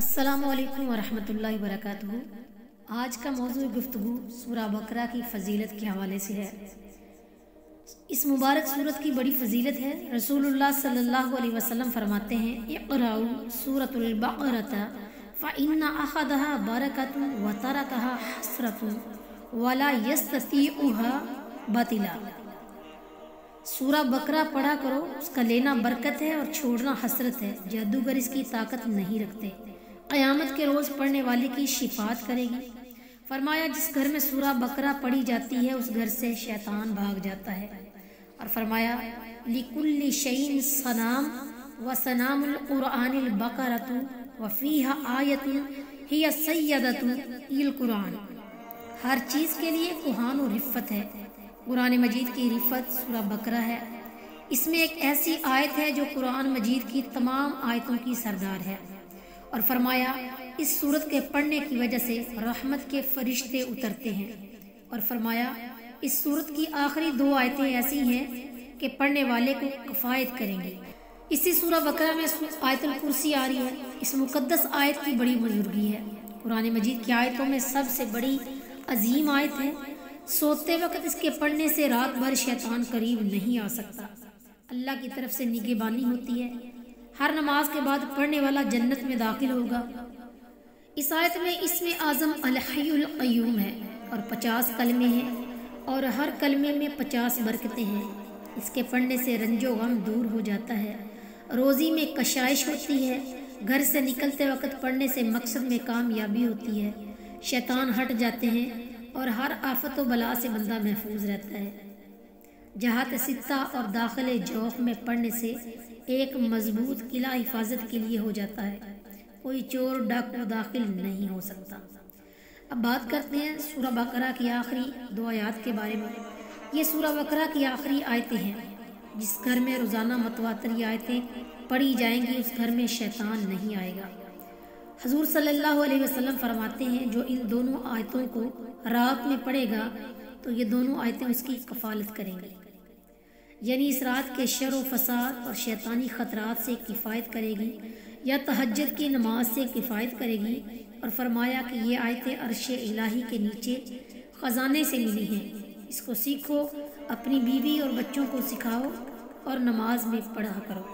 अस्सलामु अलैकुम वरहमतुल्लाहि वबरकातुहू। आज का मौजूद गुफ्तगू सूरह बकरा की फ़जीलत के हवाले से है। इस मुबारक सूरत की बड़ी फ़जीलत है। रसूलुल्लाह सल्लल्लाहु अलैहि वसल्लम फरमाते हैं, इक़राउ सूरतुल बक़रता फ़इन्ना अख़दहा बरकतुन व तरकहा हसरतुन वला यस्ततीउहा बातिला। सूरह बकरा पढ़ा करो, उसका लेना बरकत है और छोड़ना हसरत है। जादूगर इसकी ताकत नहीं रखते। क़यामत के रोज़ पढ़ने वाले की शिफात करेगी। फरमाया, जिस घर में सूरह बकरा पढ़ी जाती है उस घर से शैतान भाग जाता है। और फरमाया, लिकुल्लि शैइन सनाम व सनामुल क़ुरआनिल बकरतु व फ़ीहा आयतुन हिया सय्यदतु इल क़ुरआन। हर चीज़ के लिए कुहान और रिफ़त है। कुरान मजीद की रिफ़त सूरह बकरा है। इसमें एक ऐसी आयत है जो कुरान मजीद की तमाम आयतों की सरदार है। और फरमाया, इस सूरत के पढ़ने की वजह से रहमत के फरिश्ते उतरते हैं। और फरमाया, इस सूरत की आखिरी दो आयतें ऐसी हैं कि पढ़ने वाले को कफ़ायत करेंगी। इसी सूरह बकरा में आयतुल कुर्सी आ रही है। इस मुकद्दस आयत की बड़ी बुजुर्गी है। कुरान मजीद की आयतों में सबसे बड़ी अजीम आयत है। सोते वक्त इसके पढ़ने से रात भर शैतान करीब नहीं आ सकता। अल्लाह की तरफ से निगहबानी होती है। हर नमाज के बाद पढ़ने वाला जन्नत में दाखिल होगा। इस आयत में इसमें आज़म अल हय्युल क़य्यूम है और 50 कलमे हैं और हर कलमे में 50 बरकतें हैं। इसके पढ़ने से रंजो गम दूर हो जाता है। रोज़ी में कशाइश होती है। घर से निकलते वक्त पढ़ने से मकसद में कामयाबी होती है। शैतान हट जाते हैं और हर आफत व बला से बंदा महफूज रहता है। जहात सित्ता और दाखिले जौफ में पढ़ने से एक मजबूत किला हिफाजत के लिए हो जाता है। कोई चोर डाकू दाखिल नहीं हो सकता। अब बात करते हैं सूरह बकरा की आखिरी दो आयत के बारे में। ये सूरह बकरा की आखिरी आयतें हैं। जिस घर में रोज़ाना मतवातर ये आयतें पढ़ी जाएंगी उस घर में शैतान नहीं आएगा। हजूर सल्लल्लाहु अलैहि वसल्लम फरमाते हैं, जो इन दोनों आयतों को रात में पढ़ेगा तो ये दोनों आयतें उसकी कफालत करेंगी, यानी इस रात के शर व फसाद और शैतानी ख़तरात से किफ़ायत करेगी या तहज्जुद की नमाज से किफ़ायत करेगी। और फरमाया कि ये आयतें अर्श इलाही के नीचे ख़जाने से मिली हैं। इसको सीखो, अपनी बीवी और बच्चों को सिखाओ और नमाज में पढ़ा करो।